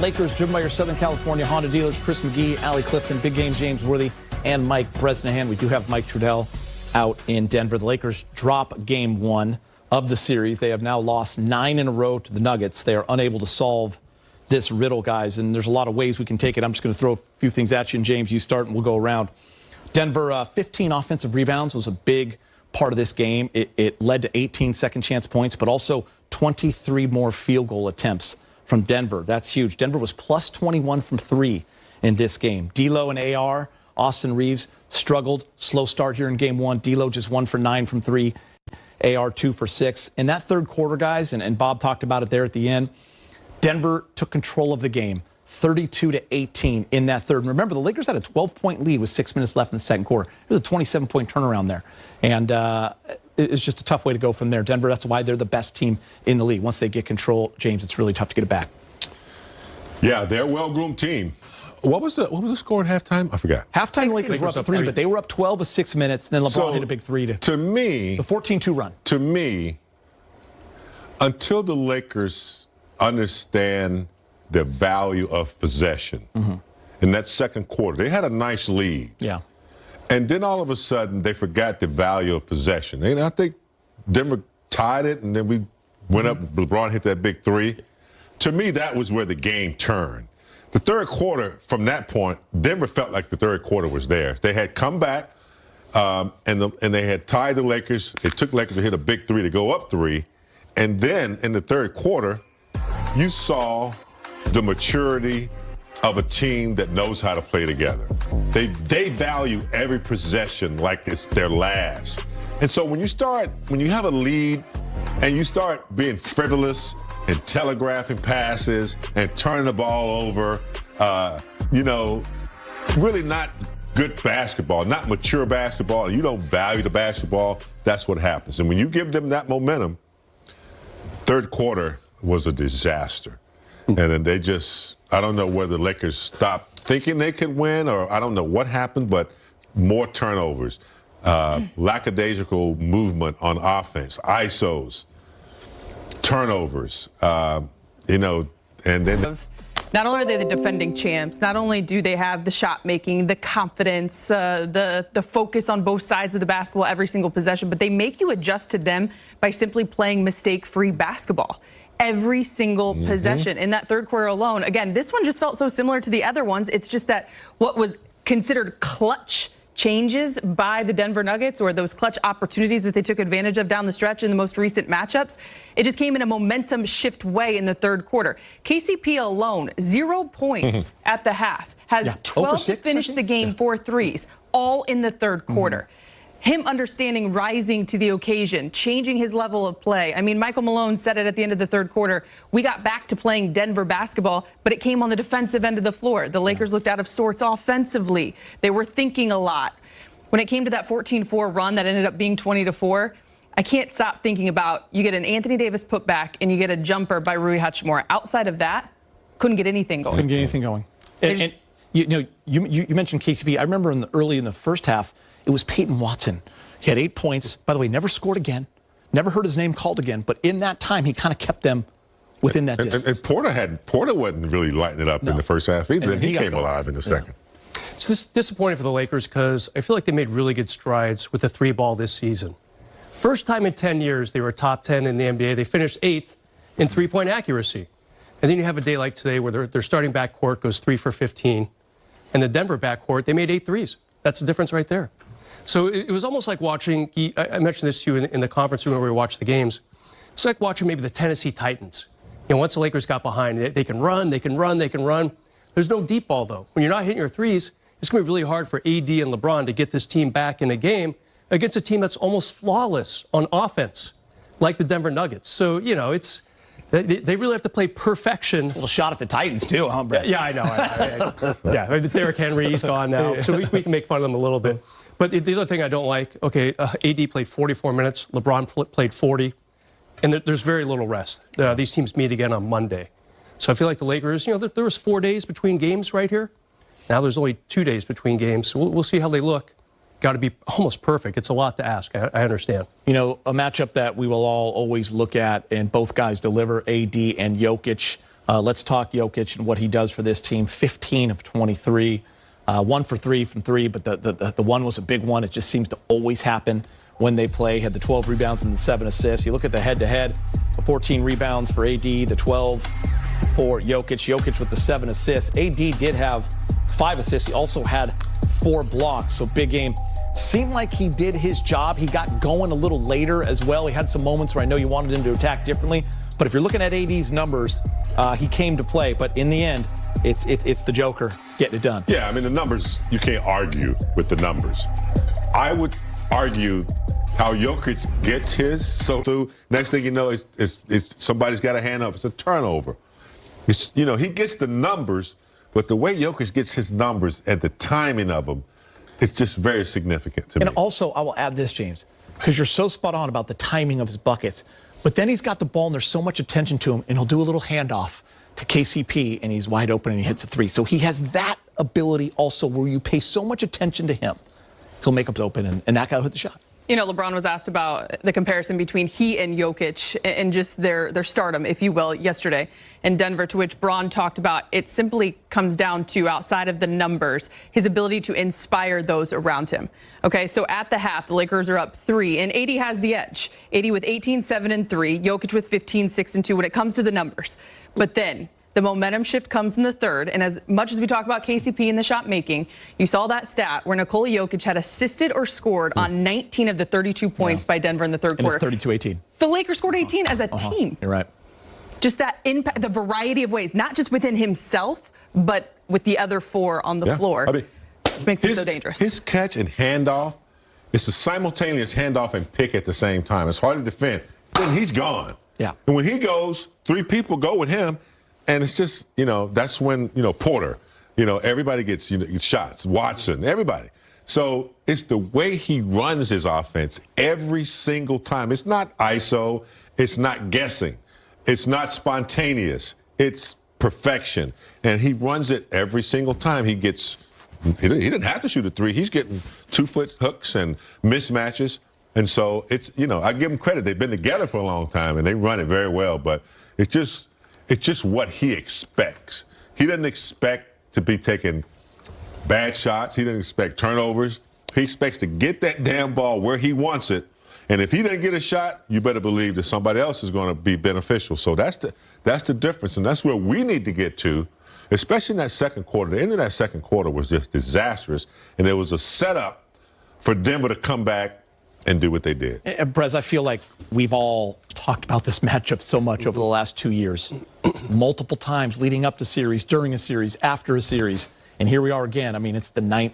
Lakers, driven by your Southern California Honda dealers, Chris McGee, Allie Clifton, Big Game James Worthy, and Mike Bresnahan. We do have Mike Trudell out in Denver. The Lakers drop game one of the series. They have now lost 9 in a row to the Nuggets. They are unable to solve this riddle, guys, and there's a lot of ways we can take it. I'm just going to throw a few things at you, and James, you start, and we'll go around. Denver, 15 offensive rebounds was a big part of this game. It led to 18 second-chance points, but also 23 more field goal attempts from Denver. That's huge. Denver was plus 21 from 3 in this game. D'Lo and AR, Austin Reeves struggled. Slow start here in game one. D'Lo just 1 for 9 from 3. AR 2 for 6. In that third quarter, guys, and Bob talked about it there at the end, Denver took control of the game, 32-18 in that third. And remember, the Lakers had a 12-point lead with 6 minutes left in the second quarter. It was a 27-point turnaround there. And it's just a tough way to go from there. Denver, that's why they're the best team in the league. Once they get control, James, it's really tough to get it back. Yeah, they're a well-groomed team. What was the score at halftime? I forgot. Halftime, the Lakers were up 3, but they were up 12 with 6 minutes. And then LeBron hit a big 3 to me, the 14-2 run. To me, until the Lakers understand the value of possession in that second quarter, they had a nice lead. Yeah. And then all of a sudden, they forgot the value of possession. And I think Denver tied it, and then we went up. LeBron hit that big 3. To me, that was where the game turned. The third quarter, from that point, Denver felt like the third quarter was theirs. They had come back, and they had tied the Lakers. It took Lakers to hit a big 3 to go up 3. And then in the third quarter, you saw the maturity of a team that knows how to play together. They value every possession like it's their last. And so when you have a lead and you start being frivolous and telegraphing passes and turning the ball over, really not good basketball, not mature basketball, and you don't value the basketball, that's what happens. And when you give them that momentum, third quarter was a disaster. And then they just, I don't know whether the Lakers stopped thinking they could win, or I don't know what happened, but more turnovers, lackadaisical movement on offense, ISOs, turnovers, and then. Not only are they the defending champs, not only do they have the shot making, the confidence, the focus on both sides of the basketball every single possession, but they make you adjust to them by simply playing mistake-free basketball. Every single possession in that third quarter alone. Again, this one just felt so similar to the other ones. It's just that what was considered clutch changes by the Denver Nuggets, or those clutch opportunities that they took advantage of down the stretch in the most recent matchups, it just came in a momentum shift way in the third quarter. KCP alone, 0 points at the half, has 12 to finish the game, 4 threes, all in the third quarter. Him understanding rising to the occasion, changing his level of play. I mean, Michael Malone said it at the end of the third quarter. We got back to playing Denver basketball, but it came on the defensive end of the floor. The Lakers looked out of sorts offensively. They were thinking a lot. When it came to that 14-4 run that ended up being 20-4, I can't stop thinking about, you get an Anthony Davis putback and you get a jumper by Rui Hachimura. Outside of that, couldn't get anything going. Couldn't get anything going. And you mentioned KCP. I remember early in the first half, it was Peyton Watson. He had 8 points. By the way, never scored again. Never heard his name called again. But in that time, he kind of kept them within that distance. And Porter wasn't really lighting it up in the first half either. Then he came alive in the second. It's disappointing for the Lakers because I feel like they made really good strides with the 3-ball this season. First time in 10 years they were top 10 in the NBA. They finished 8th in three-point accuracy. And then you have a day like today where their starting backcourt goes 3 for 15. And the Denver backcourt, they made 8 threes. That's the difference right there. So it was almost like watching, I mentioned this to you in the conference room where we watched the games. It's like watching maybe the Tennessee Titans. Once the Lakers got behind, they can run, they can run, they can run. There's no deep ball, though. When you're not hitting your threes, it's going to be really hard for AD and LeBron to get this team back in a game against a team that's almost flawless on offense, like the Denver Nuggets. So, they really have to play perfection. A little shot at the Titans, too, huh, Brett? Yeah, I know. Yeah, Derrick Henry, he's gone now, so we can make fun of them a little bit. But the other thing I don't like, AD played 44 minutes, LeBron played 40, and there's very little rest. These teams meet again on Monday. So I feel like the Lakers, there was 4 days between games right here. Now there's only 2 days between games, so we'll see how they look. Got to be almost perfect. It's a lot to ask. I understand. A matchup that we will all always look at, and both guys deliver, AD and Jokic. Let's talk Jokic and what he does for this team. 15 of 23, 1 for 3 from 3, but the one was a big one. It just seems to always happen when they play. Had the 12 rebounds and the 7 assists. You look at the head-to-head, the 14 rebounds for AD, the 12 for Jokic. Jokic with the 7 assists. AD did have 5 assists. He also had 4 blocks, so big game. Seemed like he did his job. He got going a little later as well. He had some moments where I know you wanted him to attack differently, but if you're looking at AD's numbers, he came to play. But in the end, it's the Joker getting it done. Yeah, I mean, the numbers, you can't argue with the numbers. I would argue how Jokic gets his. So next thing you know, it's somebody's got a hand up. It's a turnover. He gets the numbers, but the way Jokic gets his numbers and the timing of them, it's just very significant to me. And also, I will add this, James, because you're so spot on about the timing of his buckets. But then he's got the ball, and there's so much attention to him, and he'll do a little handoff to KCP, and he's wide open, and he hits a 3. So he has that ability also where you pay so much attention to him. He'll make up open, and that guy will hit the shot. LeBron was asked about the comparison between he and Jokic and just their stardom, if you will, yesterday in Denver, to which Bron talked about it simply comes down to, outside of the numbers, his ability to inspire those around him. Okay, so at the half, the Lakers are up 3, and AD has the edge. AD with 18, 7, and 3, Jokic with 15, 6, and 2 when it comes to the numbers. But then the momentum shift comes in the third, and as much as we talk about KCP and the shot making, you saw that stat where Nikola Jokic had assisted or scored on 19 of the 32 points by Denver in the third quarter. And it's 32-18. The Lakers scored 18 as a team. You're right. Just that impact, the variety of ways, not just within himself, but with the other 4 on the floor, I mean, which makes it so dangerous. His catch and handoff, it's a simultaneous handoff and pick at the same time. It's hard to defend. Then he's gone. Yeah. And when he goes, 3 people go with him. And it's just, that's when, Porter, everybody gets shots, Watson, everybody. So it's the way he runs his offense every single time. It's not ISO. It's not guessing. It's not spontaneous. It's perfection. And he runs it every single time. He didn't have to shoot a 3. He's getting 2-foot hooks and mismatches. And so it's, I give him credit. They've been together for a long time and they run it very well. But it's just what he expects. He doesn't expect to be taking bad shots. He doesn't expect turnovers. He expects to get that damn ball where he wants it. And if he doesn't get a shot, you better believe that somebody else is going to be beneficial. So that's the difference. And that's where we need to get to, especially in that second quarter. The end of that second quarter was just disastrous. And it was a setup for Denver to come back and do what they did. Brez, I feel like we've all talked about this matchup so much over the last 2 years. Multiple times leading up to series, during a series, after a series. And here we are again. I mean, it's the 9th